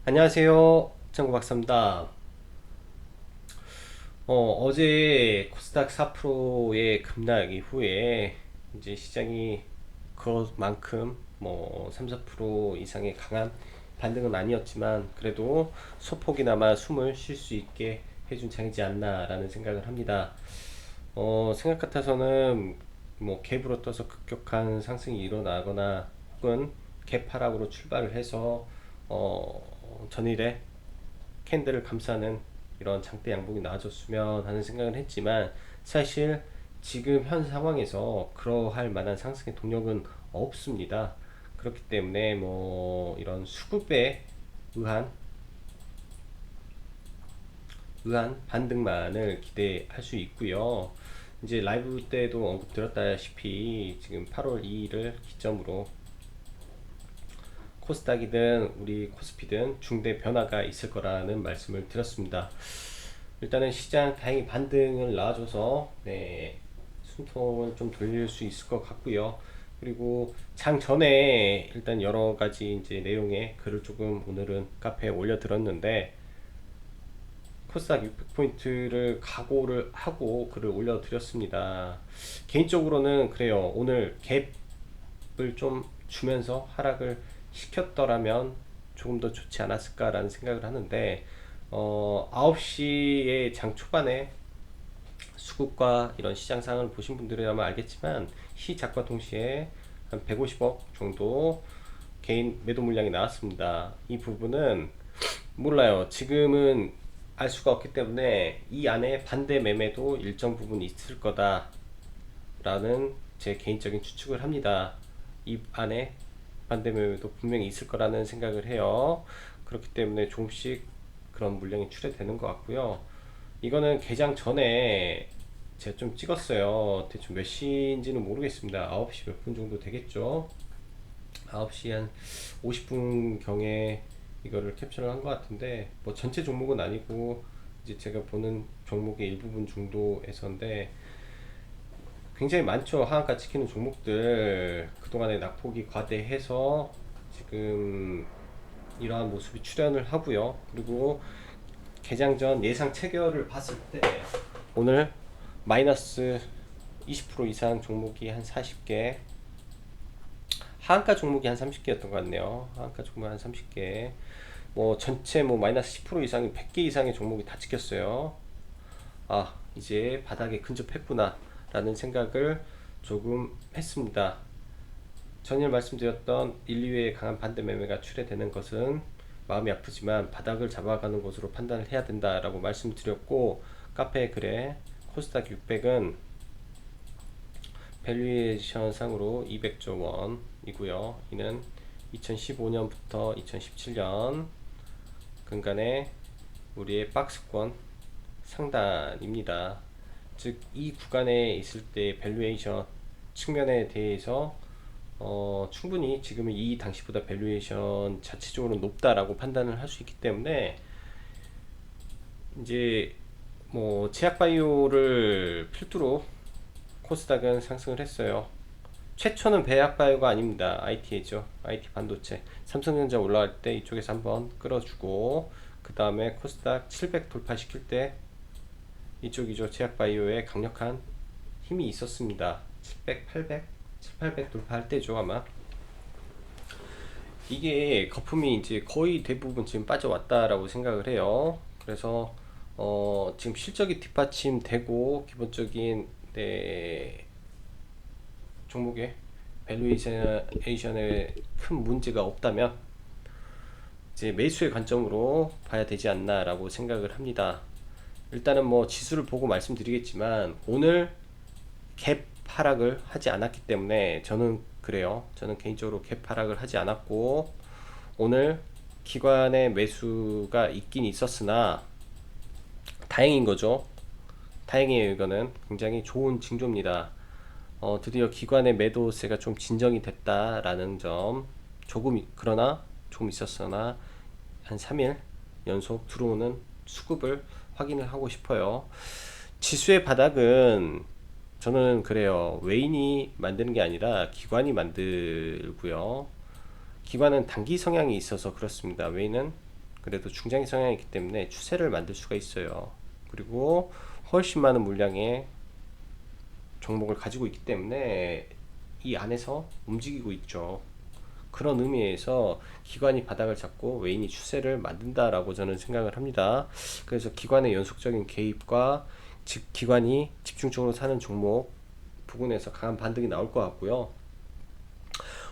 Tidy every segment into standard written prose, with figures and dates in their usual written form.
안녕하세요. 정구 박사입니다. 어제 코스닥 4%의 급락 이후에 이제 시장이 그것만큼 뭐 3, 4% 이상의 강한 반등은 아니었지만 그래도 소폭이나마 숨을 쉴 수 있게 해준 장이지 않나라는 생각을 합니다. 생각 같아서는 뭐 갭으로 떠서 급격한 상승이 일어나거나 혹은 갭 하락으로 출발을 해서 전일에 캔들을 감싸는 이런 장대 양봉이 나와줬으면 하는 생각을 했지만 사실 지금 현 상황에서 그러할 만한 상승의 동력은 없습니다. 그렇기 때문에 뭐 이런 수급에 의한 반등만을 기대할 수 있고요. 이제 라이브 때도 언급드렸다시피 지금 8월 2일을 기점으로 코스닥이든 우리 코스피든 중대 변화가 있을 거라는 말씀을 드렸습니다. 일단은 시장 다행히 반등을 나와줘서 네, 숨통을 좀 돌릴 수 있을 것 같고요. 그리고 장 전에 일단 여러 가지 이제 내용의 글을 조금 오늘은 카페에 올려드렸는데 코스닥 600포인트를 각오를 하고 글을 올려드렸습니다. 개인적으로는 그래요. 오늘 갭을 좀 주면서 하락을 시켰더라면 조금 더 좋지 않았을까라는 생각을 하는데 9시에 장 초반에 수급과 이런 시장 상황을 보신 분들이라면 알겠지만 시작과 동시에 한 150억 정도 개인 매도 물량이 나왔습니다. 이 부분은 몰라요. 지금은 알 수가 없기 때문에 이 안에 반대 매매도 일정 부분 있을 거다라는 제 개인적인 추측을 합니다. 이 안에 반대 매매도 분명히 있을 거라는 생각을 해요. 그렇기 때문에 조금씩 그런 물량이 출회되는 것 같고요. 이거는 개장 전에 제가 좀 찍었어요. 대충 몇 시인지는 모르겠습니다. 9시 몇 분 정도 되겠죠. 9시 한 50분 경에 이거를 캡처를 한 것 같은데 뭐 전체 종목은 아니고 이제 제가 보는 종목의 일부분 정도에서인데 굉장히 많죠. 하한가 지키는 종목들 그동안에 낙폭이 과대해서 지금 이러한 모습이 출현을 하고요. 그리고 개장 전 예상 체결을 봤을 때 오늘 마이너스 20% 이상 종목이 한 40개, 하한가 종목이 한 30개였던 것 같네요. 하한가 종목이 한 30개. 뭐 전체 뭐 마이너스 10% 이상이 100개 이상의 종목이 다 찍혔어요. 아, 이제 바닥에 근접했구나 라는 생각을 조금 했습니다. 전일 말씀드렸던 1, 2회의 강한 반대 매매가 출해되는 것은 마음이 아프지만 바닥을 잡아가는 것으로 판단을 해야 된다라고 말씀드렸고, 카페 글에 코스닥 600은 밸류에이션 상으로 200조 원이고요. 이는 2015년부터 2017년 근간의 우리의 박스권 상단입니다. 즉 이 구간에 있을 때 밸류에이션 측면에 대해서 충분히 지금은 이 당시보다 밸류에이션 자체적으로 높다라고 판단을 할 수 있기 때문에 이제 뭐 제약바이오를 필두로 코스닥은 상승을 했어요. 최초는 배약바이오가 아닙니다. IT죠. IT 반도체. 삼성전자 올라갈 때 이쪽에서 한번 끌어주고 그 다음에 코스닥 700 돌파시킬 때 이쪽이죠. 제약바이오에 강력한 힘이 있었습니다. 700, 800, 7, 800 돌파할 때죠 아마. 이게 거품이 이제 거의 대부분 지금 빠져왔다라고 생각을 해요. 그래서 지금 실적이 뒷받침되고 기본적인 종목의 밸류에이션에 큰 문제가 없다면 이제 매수의 관점으로 봐야 되지 않나라고 생각을 합니다. 일단은 뭐 지수를 보고 말씀드리겠지만 오늘 갭 하락을 하지 않았기 때문에 저는 그래요. 저는 개인적으로 갭 하락을 하지 않았고 오늘 기관의 매수가 있긴 있었으나 다행인 거죠. 다행이에요. 이거는 굉장히 좋은 징조입니다. 드디어 기관의 매도세가 좀 진정이 됐다라는 점, 조금 그러나 조금 있었으나 한 3일 연속 들어오는 수급을 확인을 하고 싶어요. 지수의 바닥은 저는 그래요. 외인이 만드는 게 아니라 기관이 만들고요. 기관은 단기 성향이 있어서 그렇습니다. 외인은 그래도 중장기 성향이 있기 때문에 추세를 만들 수가 있어요. 그리고 훨씬 많은 물량의 종목을 가지고 있기 때문에 이 안에서 움직이고 있죠. 그런 의미에서 기관이 바닥을 잡고 외인이 추세를 만든다라고 저는 생각을 합니다. 그래서 기관의 연속적인 개입과 기관이 집중적으로 사는 종목 부근에서 강한 반등이 나올 것 같고요.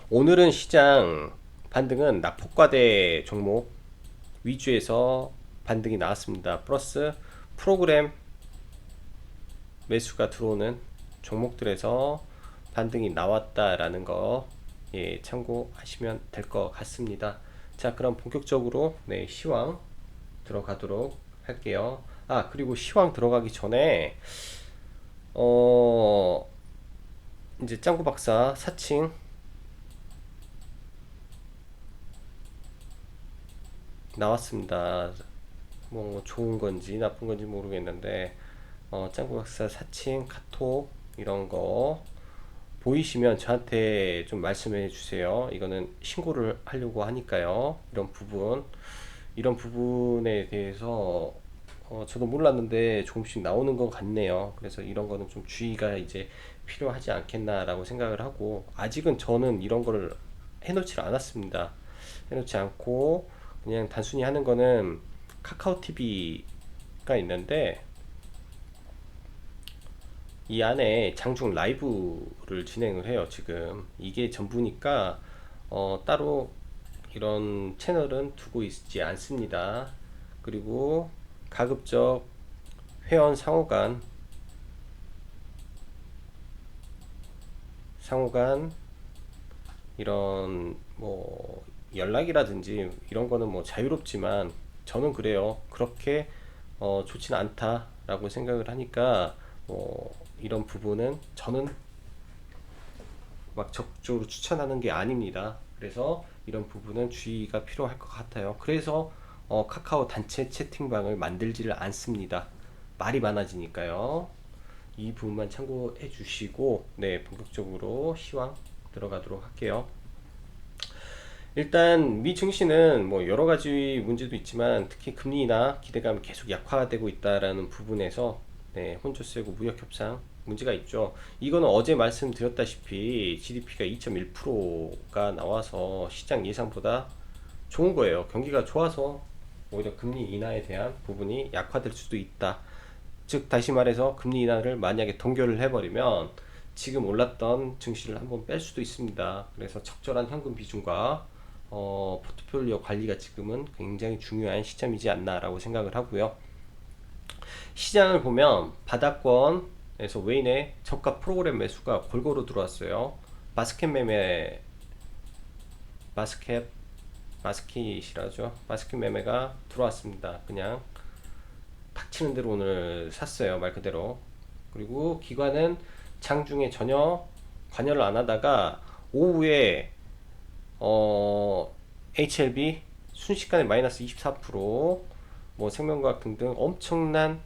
오늘은 시장 반등은 낙폭과대 종목 위주에서 반등이 나왔습니다. 플러스 프로그램 매수가 들어오는 종목들에서 반등이 나왔다라는 거 참고하시면 될 것 같습니다. 자, 그럼 본격적으로 시황 들어가도록 할게요. 그리고 시황 들어가기 전에 이제 짱구 박사 사칭 나왔습니다. 뭐 좋은 건지 나쁜 건지 모르겠는데 짱구 박사 사칭 카톡 이런 거 보이시면 저한테 좀 말씀해 주세요. 이거는 신고를 하려고 하니까요. 이런 부분에 대해서 저도 몰랐는데 조금씩 나오는 것 같네요. 그래서 이런 거는 좀 주의가 이제 필요하지 않겠나라고 생각을 하고, 아직은 저는 이런 거를 해놓지 않았습니다. 해놓지 않고 그냥 단순히 하는 거는 카카오 TV가 있는데 이 안에 장중 라이브를 진행을 해요. 지금 이게 전부니까 따로 이런 채널은 두고 있지 않습니다. 그리고 가급적 회원 상호간 이런 뭐 연락이라든지 이런 거는 뭐 자유롭지만 저는 그래요. 그렇게 좋지는 않다라고 생각을 하니까 이런 부분은 저는 막 적극적으로 추천하는 게 아닙니다. 그래서 이런 부분은 주의가 필요할 것 같아요. 그래서 카카오 단체 채팅방을 만들지를 않습니다. 말이 많아지니까요. 이 부분만 참고해 주시고 본격적으로 시황 들어가도록 할게요. 일단 미 증시는 뭐 여러 가지 문제도 있지만 특히 금리나 기대감이 계속 약화되고 있다라는 부분에서 혼조 세고 무역 협상 문제가 있죠. 이거는 어제 말씀드렸다시피 GDP가 2.1%가 나와서 시장 예상보다 좋은 거예요. 경기가 좋아서 오히려 금리 인하에 대한 부분이 약화될 수도 있다. 즉 다시 말해서 금리 인하를 만약에 동결을 해버리면 지금 올랐던 증시를 한번 뺄 수도 있습니다. 그래서 적절한 현금 비중과 포트폴리오 관리가 지금은 굉장히 중요한 시점이지 않나라고 생각을 하고요. 시장을 보면 바닥권에서 외인의 저가 프로그램 매수가 골고루 들어왔어요. 바스켓 매매, 바스켓이라죠. 바스켓 매매가 들어왔습니다. 그냥 닥치는 대로 오늘 샀어요. 말 그대로. 그리고 기관은 장중에 전혀 관여를 안 하다가 오후에 HLB 순식간에 마이너스 24%뭐 생명과학 등등 엄청난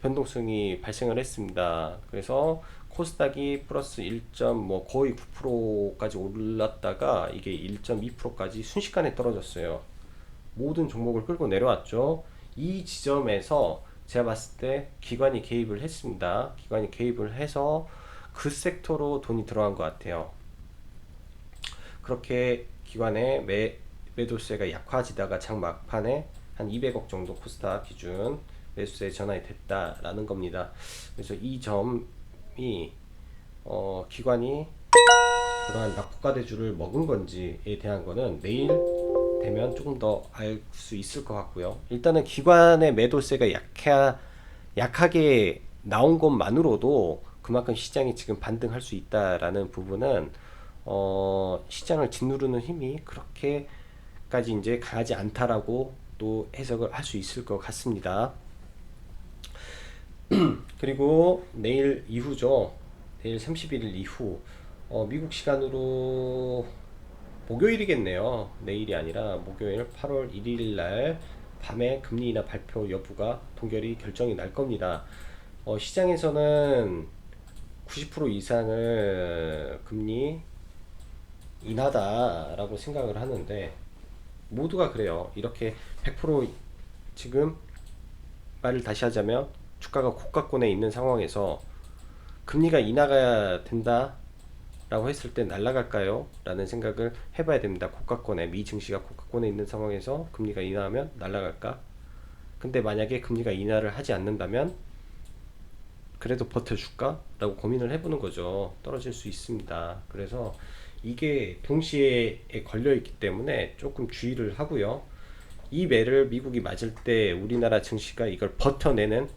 변동성이 발생을 했습니다. 그래서 코스닥이 플러스 1. 뭐 거의 9%까지 올랐다가 이게 1.2%까지 순식간에 떨어졌어요. 모든 종목을 끌고 내려왔죠. 이 지점에서 제가 봤을 때 기관이 개입을 했습니다. 기관이 개입을 해서 그 섹터로 돈이 들어간 것 같아요. 그렇게 기관의 매도세가 약화지다가 장 막판에 한 200억 정도 코스닥 기준 매수세에 전환이 됐다라는 겁니다. 그래서 이 점이 기관이 그러한 낙폭과대주를 먹은 건지에 대한 거는 내일 되면 조금 더 알 수 있을 것 같고요. 일단은 기관의 매도세가 약하게 나온 것만으로도 그만큼 시장이 지금 반등할 수 있다라는 부분은 시장을 짓누르는 힘이 그렇게까지 이제 강하지 않다라고 또 해석을 할 수 있을 것 같습니다. 그리고 내일 이후죠. 내일 31일 이후 미국 시간으로 목요일이겠네요. 내일이 아니라 목요일 8월 1일 날 밤에 금리 인하 발표 여부가 동결이 결정이 날 겁니다. 시장에서는 90% 이상을 금리 인하다라고 생각을 하는데 모두가 그래요. 이렇게 100% 지금 말을 다시 하자면 주가가 고가권에 있는 상황에서 금리가 인하가 된다 라고 했을 때 날아갈까요? 라는 생각을 해봐야 됩니다. 고가권에, 미 증시가 고가권에 있는 상황에서 금리가 인하하면 날아갈까? 근데 만약에 금리가 인하를 하지 않는다면 그래도 버텨줄까? 라고 고민을 해보는 거죠. 떨어질 수 있습니다. 그래서 이게 동시에 걸려 있기 때문에 조금 주의를 하고요. 이 매를 미국이 맞을 때 우리나라 증시가 이걸 버티는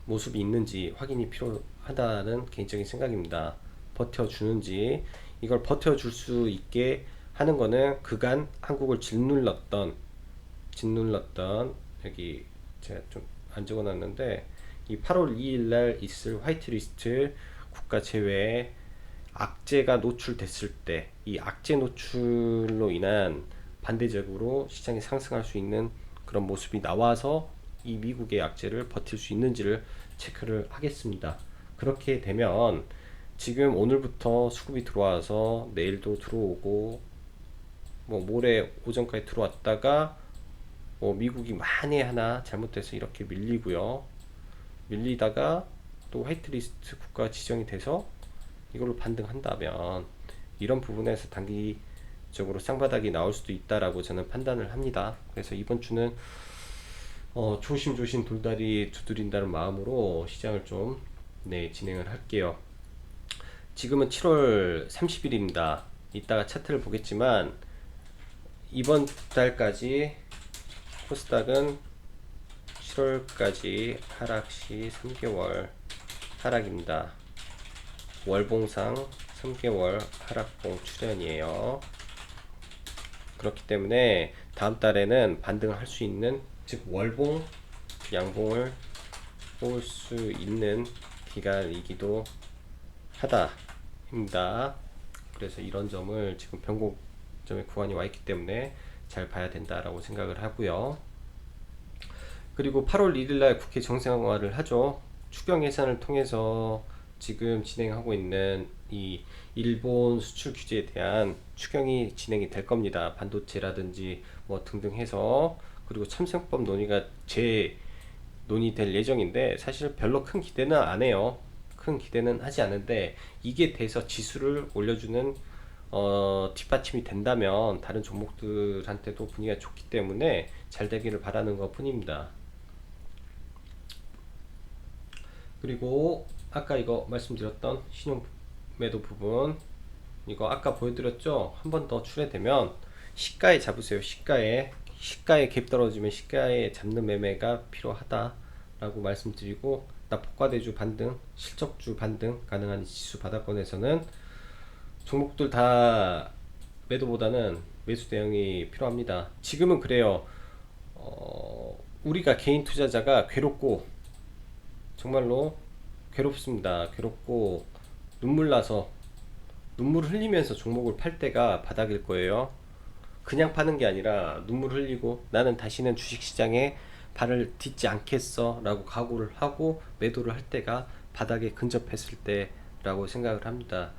모습이 있는지 확인이 필요하다는 개인적인 생각입니다. 버텨주는지, 이걸 버텨줄 수 있게 하는 거는 그간 한국을 짓눌렀던 여기 제가 좀 안 적어놨는데 이 8월 2일 날 있을 화이트리스트 국가 제외에 악재가 노출됐을 때 이 악재 노출로 인한 반대적으로 시장이 상승할 수 있는 그런 모습이 나와서 이 미국의 악재를 버틸 수 있는지를 체크를 하겠습니다. 그렇게 되면 지금 오늘부터 수급이 들어와서 내일도 들어오고 뭐 모레 오전까지 들어왔다가 뭐 미국이 만에 하나 잘못돼서 이렇게 밀리다가 또 화이트리스트 국가 지정이 돼서 이걸로 반등한다면 이런 부분에서 단기적으로 쌍바닥이 나올 수도 있다라고 저는 판단을 합니다. 그래서 이번 주는 조심조심 돌다리 두드린다는 마음으로 시장을 좀 진행을 할게요. 지금은 7월 30일입니다. 이따가 차트를 보겠지만 이번 달까지 코스닥은 7월까지 하락시 3개월 하락입니다. 월봉상 3개월 하락봉 출현이에요. 그렇기 때문에 다음 달에는 반등을 할 수 있는, 즉 월봉, 양봉을 뽑을 수 있는 기간이기도 하다입니다. 그래서 이런 점을 지금 변곡점의 구간이 와 있기 때문에 잘 봐야 된다라고 생각을 하고요. 그리고 8월 1일날 국회 정상화를 하죠. 추경 예산을 통해서 지금 진행하고 있는 이 일본 수출 규제에 대한 추경이 진행이 될 겁니다. 반도체라든지 뭐 등등 해서. 그리고 참생법 논의가 논의될 예정인데 사실 별로 큰 기대는 안 해요. 큰 기대는 하지 않은데 이게 돼서 지수를 올려주는 뒷받침이 된다면 다른 종목들한테도 분위기가 좋기 때문에 잘 되기를 바라는 것 뿐입니다. 그리고 아까 이거 말씀드렸던 신용 매도 부분, 이거 아까 보여드렸죠. 한 번 더 출회되면 시가에 잡으세요. 시가에 갭 떨어지면 시가에 잡는 매매가 필요하다라고 말씀드리고, 낙폭과대주 반등, 실적주 반등 가능한 지수 바닥권에서는 종목들 다 매도보다는 매수 대응이 필요합니다. 지금은 그래요. 우리가 개인 투자자가 괴롭고, 정말로 괴롭습니다. 괴롭고 눈물 나서 눈물 흘리면서 종목을 팔 때가 바닥일 거예요. 그냥 파는 게 아니라 눈물 흘리고 나는 다시는 주식시장에 발을 딛지 않겠어 라고 각오를 하고 매도를 할 때가 바닥에 근접했을 때라고 생각을 합니다.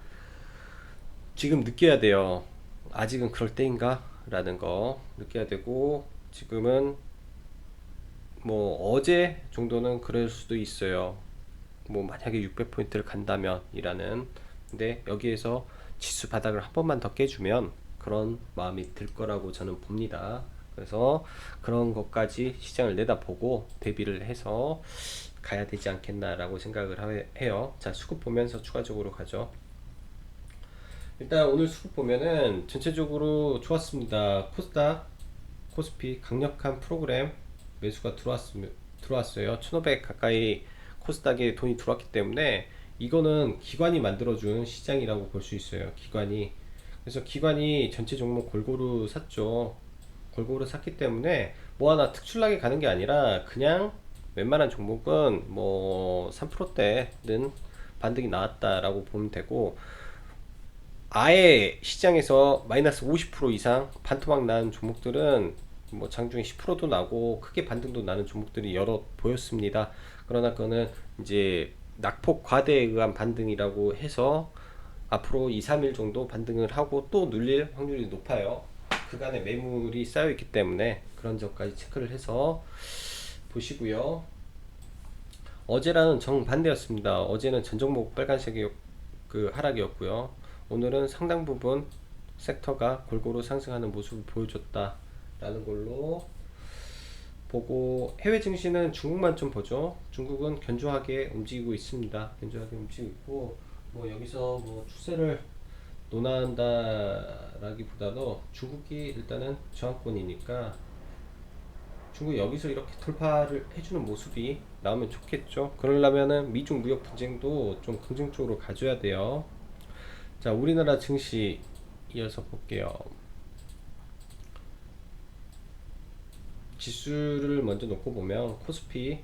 지금 느껴야 돼요. 아직은 그럴 때인가? 라는 거 느껴야 되고, 지금은 뭐 어제 정도는 그럴 수도 있어요. 뭐 만약에 600포인트를 간다면 이라는, 근데 여기에서 지수 바닥을 한 번만 더 깨주면 그런 마음이 들 거라고 저는 봅니다. 그래서 그런 것까지 시장을 내다보고 대비를 해서 가야 되지 않겠나라고 생각을 해요. 자, 수급 보면서 추가적으로 가죠. 일단 오늘 수급 보면은 전체적으로 좋았습니다. 코스닥, 코스피 강력한 프로그램 매수가 들어왔어요. 1500 가까이 코스닥에 돈이 들어왔기 때문에 이거는 기관이 만들어준 시장이라고 볼 수 있어요. 그래서 기관이 전체 종목 골고루 샀죠. 골고루 샀기 때문에 뭐 하나 특출나게 가는 게 아니라 그냥 웬만한 종목은 뭐 3%대는 반등이 나왔다라고 보면 되고, 아예 시장에서 마이너스 50% 이상 반토막 난 종목들은 뭐 장중에 10%도 나고 크게 반등도 나는 종목들이 여러 보였습니다. 그러나 그거는 이제 낙폭 과대에 의한 반등이라고 해서 앞으로 2, 3일 정도 반등을 하고 또 눌릴 확률이 높아요. 그간에 매물이 쌓여 있기 때문에 그런 점까지 체크를 해서 보시고요. 어제랑은 정반대였습니다. 어제는 전 종목 빨간색이 그 하락이었고요. 오늘은 상당 부분 섹터가 골고루 상승하는 모습을 보여줬다라는 걸로 보고, 해외 증시는 중국만 좀 보죠. 중국은 견조하게 움직이고 있습니다. 견조하게 움직이고 있고, 뭐 여기서 뭐 추세를 논한다라기보다도 중국이 일단은 저항권이니까 중국이 여기서 이렇게 돌파를 해주는 모습이 나오면 좋겠죠. 그러려면은 미중 무역 분쟁도 좀 긍정적으로 가져야 돼요. 자, 우리나라 증시 이어서 볼게요. 지수를 먼저 놓고 보면 코스피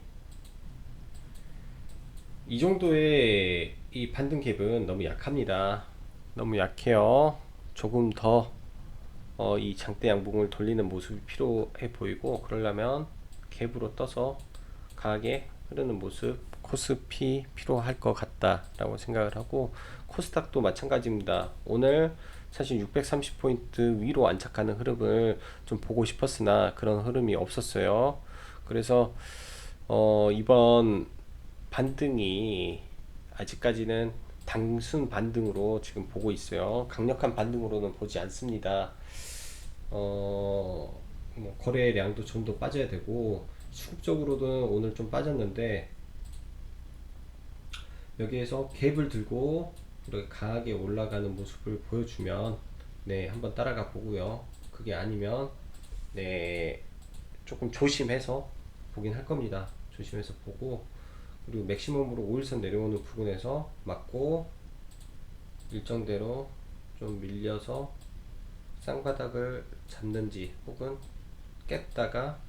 이 정도의 이 반등 갭은 너무 약합니다. 너무 약해요. 조금 더 이 장대 양봉을 돌리는 모습이 필요해 보이고, 그러려면 갭으로 떠서 강하게 흐르는 모습 코스피 필요할 것 같다라고 생각을 하고, 코스닥도 마찬가지입니다. 오늘 사실 630포인트 위로 안착하는 흐름을 좀 보고 싶었으나 그런 흐름이 없었어요. 그래서 이번 반등이 아직까지는 단순 반등으로 지금 보고 있어요. 강력한 반등으로는 보지 않습니다. 뭐 거래량도 좀 더 빠져야 되고, 수급적으로는 오늘 좀 빠졌는데 여기에서 갭을 들고 이렇게 강하게 올라가는 모습을 보여주면 네, 한번 따라가 보고요. 그게 아니면 네, 조금 조심해서 보긴 할 겁니다. 조심해서 보고, 그리고 맥시멈으로 5일선 내려오는 부분에서 맞고 일정대로 좀 밀려서 쌍바닥을 잡는지, 혹은 깼다가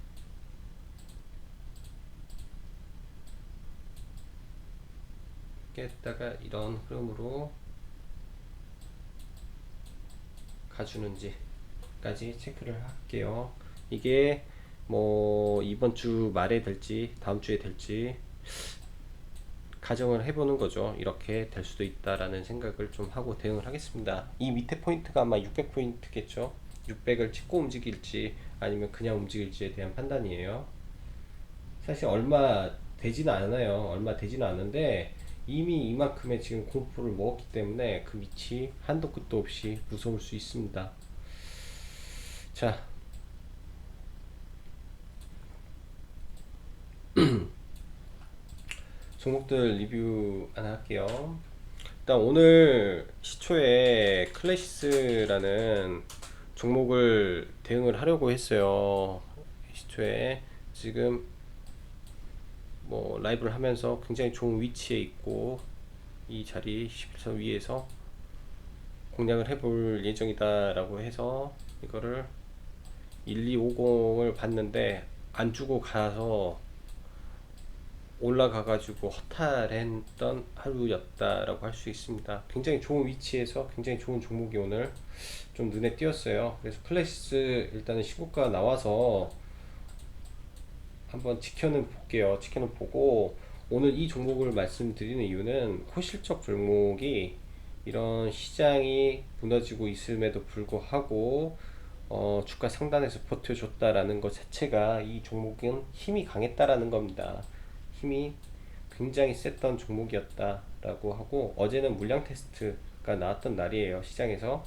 이런 흐름으로 가주는지까지 체크를 할게요. 이게 뭐 이번 주 말에 될지 다음 주에 될지 가정을 해보는 거죠. 이렇게 될 수도 있다라는 생각을 좀 하고 대응을 하겠습니다. 이 밑에 포인트가 아마 600포인트겠죠. 600을 찍고 움직일지 아니면 그냥 움직일지에 대한 판단이에요. 사실 얼마 되지는 않아요. 얼마 되지는 않은데 이미 이만큼의 지금 공포를 먹었기 때문에 그 밑이 한도 끝도 없이 무서울 수 있습니다. 자, 종목들 리뷰 하나 할게요. 일단 오늘 시초에 클래시스라는 종목을 대응을 하려고 했어요. 시초에 지금 뭐 라이브를 하면서 굉장히 좋은 위치에 있고, 이 자리 11선 위에서 공략을 해볼 예정이다 라고 해서 이거를 1250을 봤는데 안 주고 가서 올라가 가지고 허탈했던 하루였다라고 할 수 있습니다. 굉장히 좋은 위치에서 굉장히 좋은 종목이 오늘 좀 눈에 띄었어요. 그래서 클래시스 일단은 시고가 나와서 한번 지켜는 볼게요. 지켜는 보고, 오늘 이 종목을 말씀드리는 이유는 호실적 종목이 이런 시장이 무너지고 있음에도 불구하고 주가 상단에서 버텨줬다라는 것 자체가 이 종목은 힘이 강했다라는 겁니다. 힘이 굉장히 셌던 종목이었다라고 하고, 어제는 물량 테스트가 나왔던 날이에요. 시장에서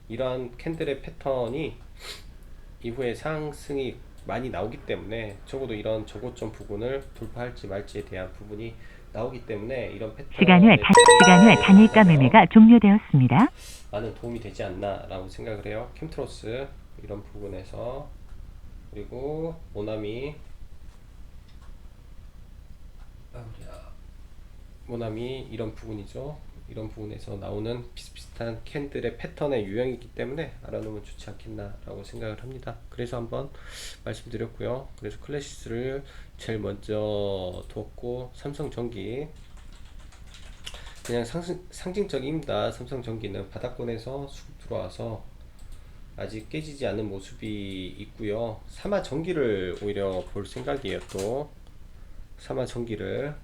이러한 캔들의 패턴이 이후에 상승이 많이 나오기 때문에 적어도 이런 저고점 부분을 돌파할지 말지에 대한 부분이 나오기 때문에 이런 시간 후 단일가 매매가 종료되었습니다. 많은 도움이 되지 않나 라고 생각을 해요. 캠트로스 이런 부분에서, 그리고 모나미 이런 부분이죠. 이런 부분에서 나오는 비슷비슷한 캔들의 패턴의 유형이기 때문에 알아놓으면 좋지 않겠나 라고 생각을 합니다. 그래서 한번 말씀드렸고요. 그래서 클래시스를 제일 먼저 두었고, 삼성전기 그냥 상징적입니다. 삼성전기는 바닥권에서 수급 들어와서 아직 깨지지 않은 모습이 있고요. 삼화전기를 오히려 볼 생각이에요. 또 삼화전기를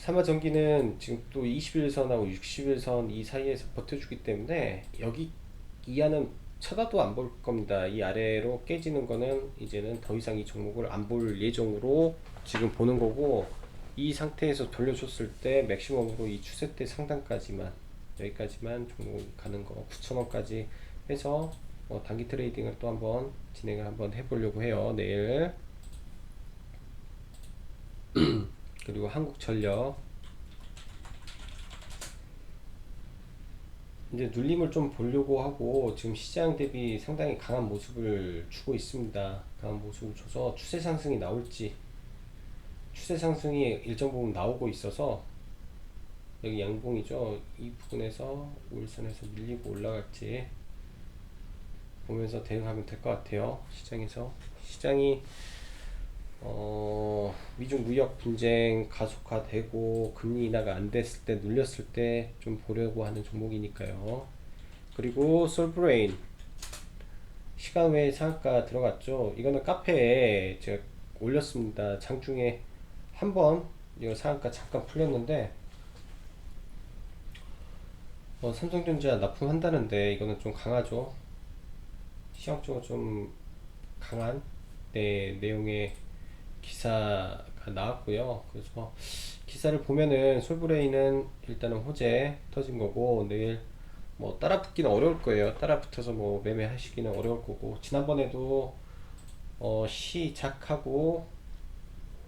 삼화전기는 지금 또 21선하고 61선 이 사이에서 버텨주기 때문에 여기 이하는 쳐다도 안 볼 겁니다. 이 아래로 깨지는 거는 이제는 더 이상 이 종목을 안 볼 예정으로 지금 보는 거고, 이 상태에서 돌려줬을 때 맥시멈으로 이 추세대 상단까지만, 여기까지만 종목 가는 거 9,000원까지 해서 단기 트레이딩을 또 한번 진행을 한번 해보려고 해요, 내일. 그리고 한국전력 이제 눌림을 좀 보려고 하고, 지금 시장 대비 상당히 강한 모습을 주고 있습니다. 강한 모습을 줘서 추세 상승이 나올지, 추세 상승이 일정 부분 나오고 있어서 여기 양봉이죠. 이 부분에서 5일선에서 밀리고 올라갈지 보면서 대응하면 될 것 같아요. 시장이 미중 무역 분쟁 가속화되고 금리 인하가 안 됐을 때, 눌렸을 때 좀 보려고 하는 종목이니까요. 그리고 솔브레인 시간 외에 상한가 들어갔죠. 이거는 카페에 제가 올렸습니다. 장중에 한번 이거 상한가 잠깐 풀렸는데, 삼성전자 납품한다는데 이거는 좀 강하죠. 시장적으로 좀 강한 내용의 기사가 나왔고요. 그래서 기사를 보면은 솔브레인은 일단은 호재 터진 거고, 내일 뭐 따라 붙기는 어려울 거예요. 따라 붙어서 뭐 매매하시기는 어려울 거고, 지난번에도 시작하고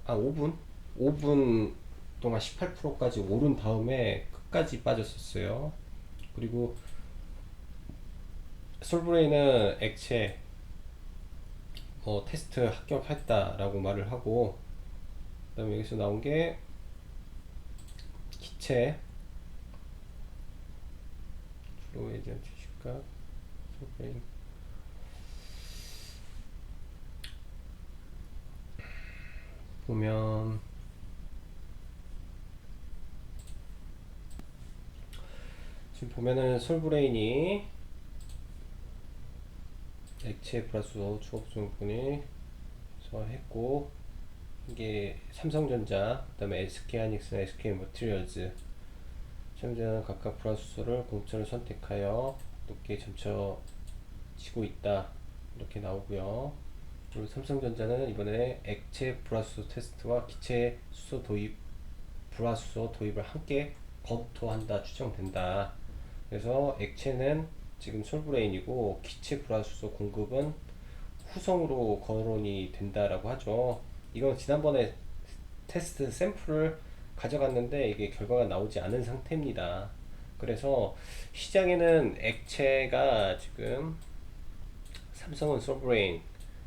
5분 동안 18%까지 오른 다음에 끝까지 빠졌었어요. 그리고 솔브레인은 액체 테스트 합격했다라고 말을 하고, 그 다음에 여기서 나온 게 기체 주로 예전 주식가 솔브레인 보면 지금 보면은 솔브레인이 액체 플러스 추업종분이 했고, 이게 삼성전자, 그 다음에 SK하이닉스나 SK머티리얼즈, 삼성전자는 각각 불화수소를 공짜로 선택하여 높게 점쳐지고 있다, 이렇게 나오고요. 그리고 삼성전자는 이번에 액체 불화수소 테스트와 기체 수소 도입, 불화수소 도입을 함께 검토한다, 추정된다. 그래서 액체는 지금 솔브레인이고, 기체 불화수소 공급은 후성으로 거론이 된다라고 하죠. 이건 지난번에 테스트 샘플을 가져갔는데 이게 결과가 나오지 않은 상태입니다. 그래서 시장에는 액체가 지금 삼성은 솔브레인,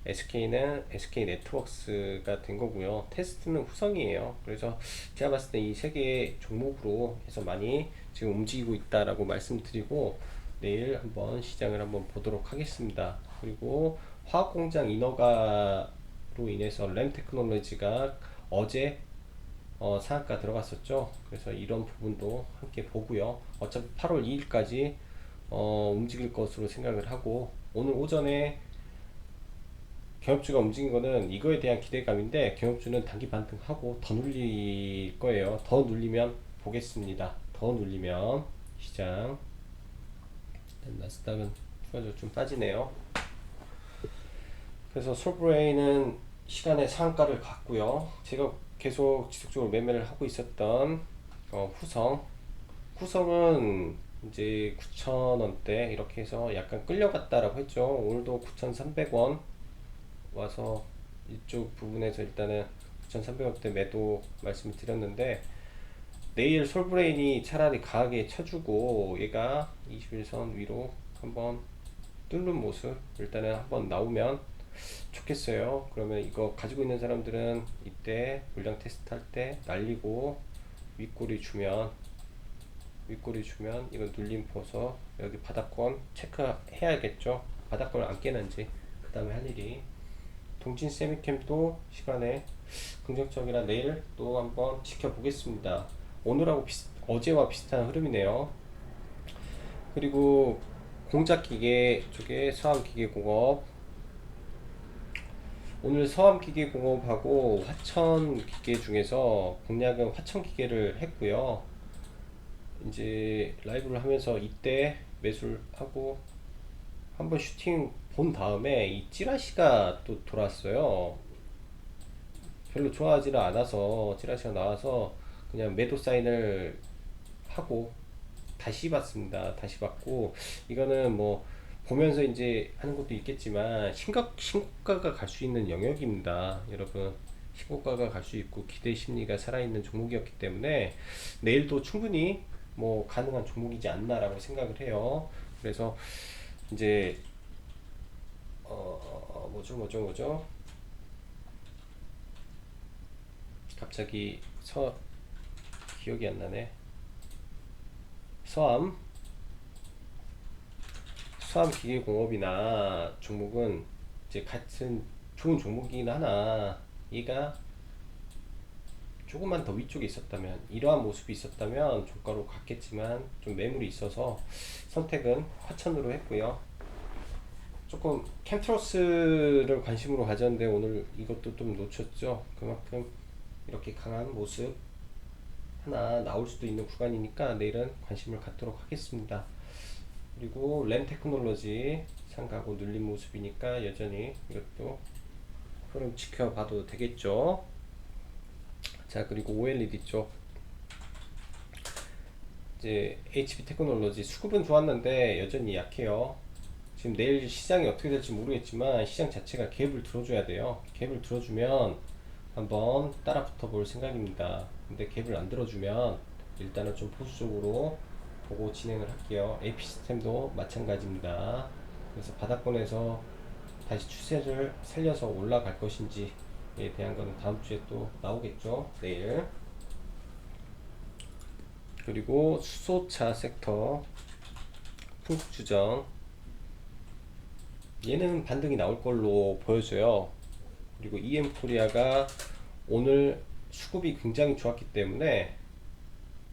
SK는 SK 네트워크스가 된 거고요. 테스트는 후성이에요. 그래서 제가 봤을 때 이 세 개의 종목으로 해서 많이 지금 움직이고 있다라고 말씀드리고, 내일 한번 시장을 한번 보도록 하겠습니다. 그리고 화학공장 인허가로 인해서 램테크놀로지가 어제 상한가 들어갔었죠. 그래서 이런 부분도 함께 보고요. 어차피 8월 2일까지 움직일 것으로 생각을 하고, 오늘 오전에 경협주가 움직인 거는 이거에 대한 기대감인데, 경협주는 단기 반등하고 더 눌릴 거예요. 더 눌리면 보겠습니다. 더 눌리면 시장. 나스닥은 추가적으로 좀 빠지네요. 그래서 솔브레인은 시간의 상한가를 갔고요. 제가 계속 지속적으로 매매를 하고 있었던 후성은 이제 9,000원대 이렇게 해서 약간 끌려갔다라고 했죠. 오늘도 9,300원 와서 이쪽 부분에서 일단은 9,300원대 매도 말씀을 드렸는데, 내일 솔브레인이 차라리 강하게 쳐주고 얘가 21선 위로 한번 뚫는 모습 일단은 한번 나오면 좋겠어요. 그러면 이거 가지고 있는 사람들은 이때 물량 테스트 할 때 날리고 윗꼬리 주면 이거 눌림 보서 여기 바닥권 체크해야겠죠. 바닥권을 안 깨는지. 그 다음에 할 일이 동진 세미캠도 시간에 긍정적이라 내일 또 한번 지켜보겠습니다. 오늘하고 어제와 비슷한 흐름이네요. 그리고 공작기계 쪽에 서한기계공업 오늘 서암기계공업하고 화천기계 중에서 공략은 화천기계를 했고요. 이제 라이브를 하면서 이때 매수를 하고 한번 슈팅 본 다음에 이 찌라시가 또 돌아왔어요. 별로 좋아하지는 않아서 찌라시가 나와서 그냥 매도 사인을 하고 다시 봤습니다. 다시 봤고 이거는 뭐 보면서 이제 하는 것도 있겠지만 신고가가 갈 수 있는 영역입니다. 여러분 신고가가 갈 수 있고 기대 심리가 살아있는 종목이었기 때문에 내일도 충분히 뭐 가능한 종목이지 않나라고 생각을 해요. 그래서 이제 뭐죠 갑자기 기억이 안 나네. 서암 수암기계공업이나 종목은 이제 같은 좋은 종목이긴 하나 얘가 조금만 더 위쪽에 있었다면 이러한 모습이 있었다면 종가로 갔겠지만 좀 매물이 있어서 선택은 화천으로 했고요. 조금 캠트로스를 관심으로 가졌는데 오늘 이것도 좀 놓쳤죠. 그만큼 이렇게 강한 모습 하나 나올 수도 있는 구간이니까 내일은 관심을 갖도록 하겠습니다. 그리고 램 테크놀로지 상가고 눌린 모습이니까 여전히 이것도 흐름 지켜봐도 되겠죠. 자, 그리고 OLED 쪽 이제 HP 테크놀로지 수급은 좋았는데 여전히 약해요. 지금 내일 시장이 어떻게 될지 모르겠지만 시장 자체가 갭을 들어줘야 돼요. 갭을 들어주면 한번 따라 붙어 볼 생각입니다. 근데 갭을 안 들어주면 일단은 좀 보수적으로 보고 진행을 할게요. AP 시스템도 마찬가지입니다. 그래서 바닥권에서 다시 추세를 살려서 올라갈 것인지에 대한 거는 다음 주에 또 나오겠죠. 내일. 그리고 수소차 섹터 풍국주정 얘는 반등이 나올 걸로 보여져요. 그리고 EM 코리아가 오늘 수급이 굉장히 좋았기 때문에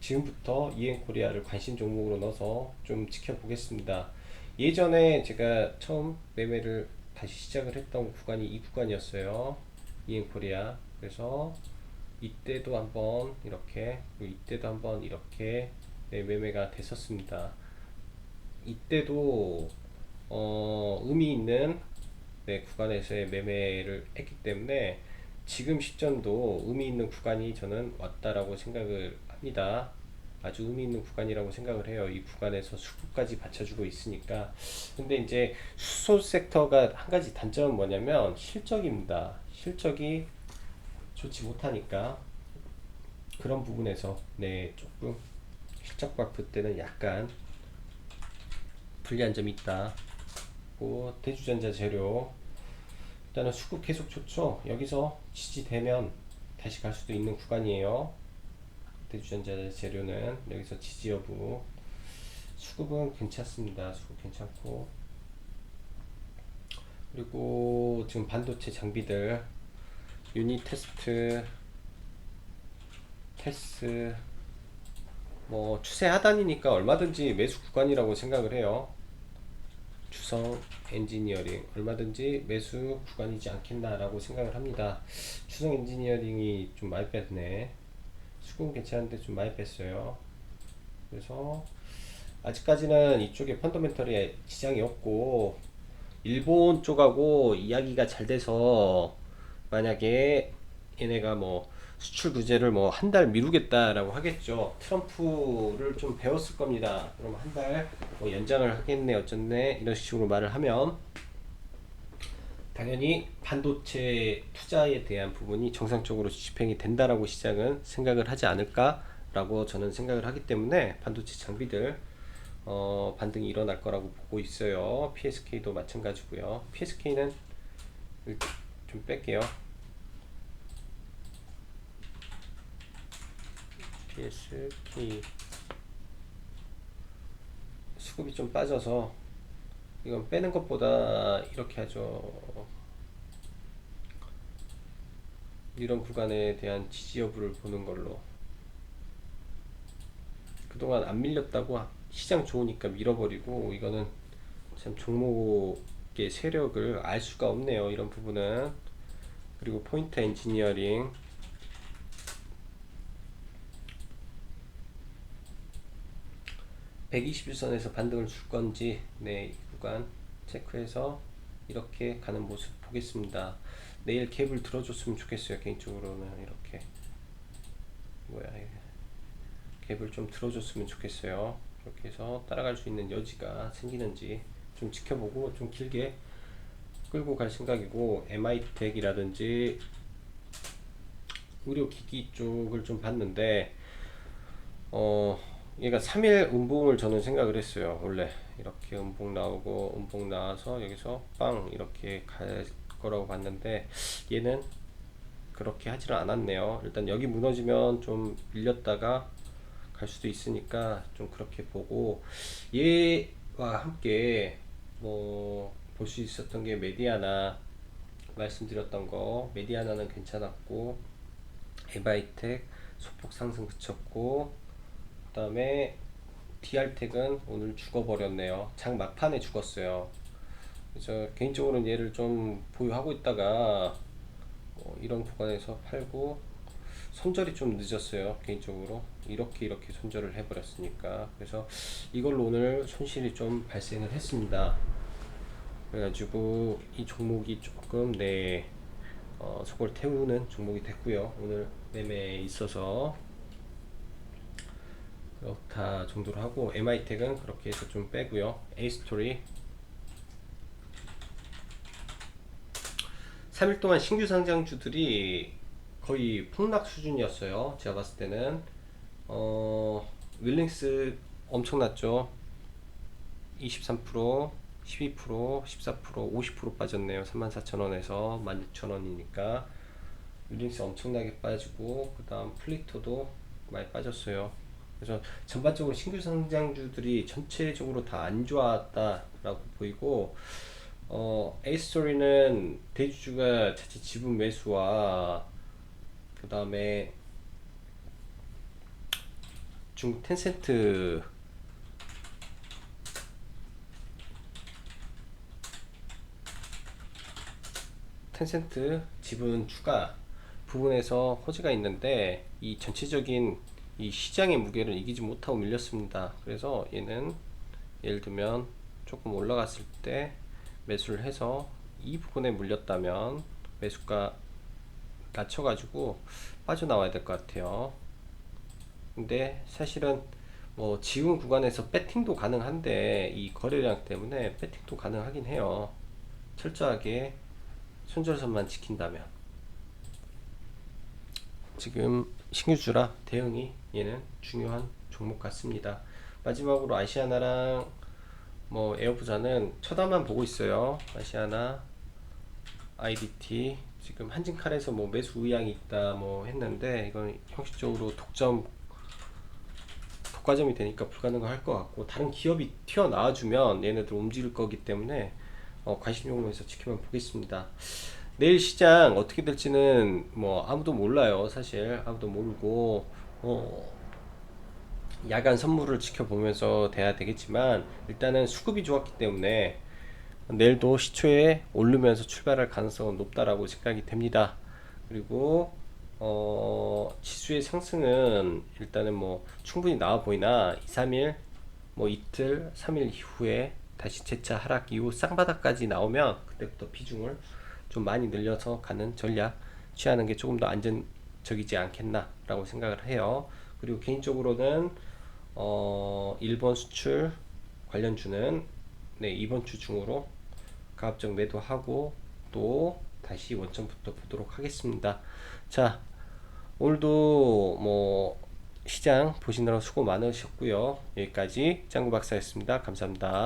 지금부터 EM 코리아를 관심 종목으로 넣어서 좀 지켜보겠습니다. 예전에 제가 처음 매매를 다시 시작을 했던 구간이 이 구간이었어요. EM 코리아. 그래서 이때도 한번 이렇게, 그리고 이때도 한번 이렇게 매매가 됐었습니다. 이때도 의미 있는 구간에서의 매매를 했기 때문에 지금 시점도 의미 있는 구간이 저는 왔다라고 생각을 합니다. 아주 의미 있는 구간이라고 생각을 해요. 이 구간에서 수급까지 받쳐주고 있으니까. 근데 이제 수소 섹터가 한 가지 단점은 뭐냐면 실적입니다. 실적이 좋지 못하니까 그런 부분에서 조금 실적 발표 때는 약간 불리한 점이 있다. 대주전자 재료 일단은 수급 계속 좋죠. 여기서 지지되면 다시 갈 수도 있는 구간이에요. 대주전자 재료는 여기서 지지 여부. 수급은 괜찮습니다. 수급 괜찮고, 그리고 지금 반도체 장비들 유닛 테스 뭐 추세 하단이니까 얼마든지 매수 구간이라고 생각을 해요. 추성 엔지니어링 얼마든지 매수 구간이지 않겠나라고 생각을 합니다. 추성 엔지니어링이 좀 많이 뺐네. 수급은 괜찮은데 좀 많이 뺐어요. 그래서 아직까지는 이쪽에 펀더멘털이 지장이 없고 일본 쪽하고 이야기가 잘 돼서 만약에 얘네가 뭐 수출 규제를 뭐 한 달 미루겠다라고 하겠죠. 트럼프를 좀 배웠을 겁니다. 그럼 한 달 뭐 연장을 하겠네 어쩌네 이런 식으로 말을 하면 당연히 반도체 투자에 대한 부분이 정상적으로 집행이 된다라고 시장은 생각을 하지 않을까라고 저는 생각을 하기 때문에 반도체 장비들 반등이 일어날 거라고 보고 있어요. PSK도 마찬가지고요. PSK는 좀 뺄게요. PSK 수급이 좀 빠져서 이건 빼는 것보다 이렇게 하죠. 이런 구간에 대한 지지 여부를 보는 걸로. 그동안 안 밀렸다고 시장 좋으니까 밀어버리고, 이거는 참 종목의 세력을 알 수가 없네요. 이런 부분은 그리고 포인트 엔지니어링 121선에서 반등을 줄 건지 이 구간 체크해서 이렇게 가는 모습 보겠습니다. 내일 갭을 들어줬으면 좋겠어요. 개인적으로는 이렇게 갭을 좀 들어줬으면 좋겠어요. 그렇게 해서 따라갈 수 있는 여지가 생기는지 좀 지켜보고 좀 길게 끌고 갈 생각이고, MI텍이라든지 의료기기 쪽을 좀 봤는데 얘가 3일 음봉을 저는 생각을 했어요. 원래 이렇게 음봉 나오고 음봉 나와서 여기서 빵 이렇게 갈 거라고 봤는데 얘는 그렇게 하지는 않았네요. 일단 여기 무너지면 좀 밀렸다가 갈 수도 있으니까 좀 그렇게 보고, 얘와 함께 뭐 볼 수 있었던 게 메디아나, 말씀드렸던 거 메디아나는 괜찮았고, 에바이텍 소폭 상승 그쳤고, 그 다음에 DR텍은 오늘 죽어버렸네요. 장 막판에 죽었어요. 그래서 개인적으로는 얘를 좀 보유하고 있다가 이런 구간에서 팔고, 손절이 좀 늦었어요. 개인적으로 이렇게 손절을 해버렸으니까. 그래서 이걸로 오늘 손실이 좀 발생을 했습니다. 그래가지고 이 종목이 조금 속을 태우는 종목이 됐고요. 오늘 매매에 있어서 그렇다 정도로 하고, MI텍은 그렇게 해서 좀 빼고요. A스토리 3일 동안 신규 상장주들이 거의 폭락 수준이었어요. 제가 봤을 때는 윌링스 엄청났죠. 23%, 12%, 14%, 50% 빠졌네요. 34,000원에서 16,000원이니까 윌링스 엄청나게 빠지고, 그 다음 플리토도 많이 빠졌어요. 그래서 전반적으로 신규 상장주들이 전체적으로 다 안 좋았다라고 보이고, A스토리는 대주주가 자체 지분 매수와 그 다음에 중국 텐센트 지분 추가 부분에서 호재가 있는데, 이 전체적인 이 시장의 무게를 이기지 못하고 밀렸습니다. 그래서 얘는 예를 들면 조금 올라갔을 때 매수를 해서 이 부분에 물렸다면 매수가 낮춰가지고 빠져나와야 될 것 같아요. 근데 사실은 뭐 지금 구간에서 배팅도 가능한데, 이 거래량 때문에 배팅도 가능하긴 해요. 철저하게 손절선만 지킨다면. 지금 신규주라 대응이 얘는 중요한 종목 같습니다. 마지막으로 아시아나랑 뭐 에어부자는 쳐다만 보고 있어요. 아시아나, IDT 지금 한진칼에서 뭐 매수 의향이 있다 뭐 했는데, 이건 형식적으로 독과점이 되니까 불가능할 것 같고, 다른 기업이 튀어나와주면 얘네들 움직일 거기 때문에 관심 종목에서 지켜만 보겠습니다. 내일 시장 어떻게 될지는 뭐 아무도 몰라요. 사실 아무도 모르고 야간 선물을 지켜보면서 돼야 되겠지만, 일단은 수급이 좋았기 때문에 내일도 시초에 오르면서 출발할 가능성은 높다라고 생각이 됩니다. 그리고 지수의 상승은 일단은 뭐 충분히 나와 보이나, 2, 3일 뭐 이틀 3일 이후에 다시 재차 하락 이후 쌍바닥까지 나오면 그때부터 비중을 좀 많이 늘려서 가는 전략 취하는 게 조금 더 안전적이지 않겠나 라고 생각을 해요. 그리고 개인적으로는 일본 수출 관련주는 이번 주 중으로 가급적 매도하고 또 다시 원점부터 보도록 하겠습니다. 자, 오늘도 뭐 시장 보시느라 수고 많으셨고요. 여기까지 짱구 박사였습니다. 감사합니다.